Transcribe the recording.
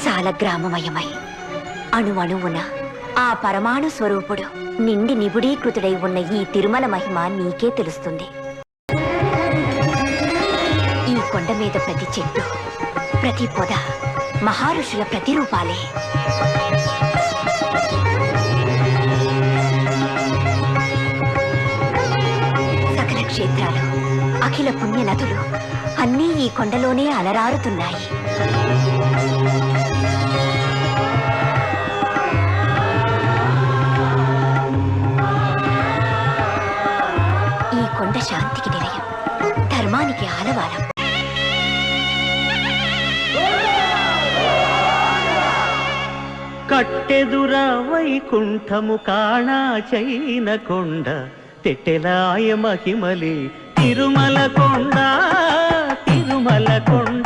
సాలగ్రామమయమై అణువణువున ఆ పరమాణు స్వరూపుడు నిండి నిబుడీకృతుడై ఉన్న ఈ తిరుమల మహిమ నీకే తెలుస్తుంది. ఈ కొండ మీద ప్రతి చెట్టు, ప్రతి పొద మహారుషుల ప్రతిరూపాలే. సకల క్షేత్రాలు, అఖిల పుణ్య నదులు అన్నీ ఈ కొండలోనే అలరారుతున్నాయి. ఈ కొండ శాంతికి నిలయం, ధర్మానికి ఆలవాలం. కట్టెదురా వైకుంఠము కాణా చైన కొండ తెట్టెలాయ మహిమలి తిరుమల కొండ తిరుమల కొండ.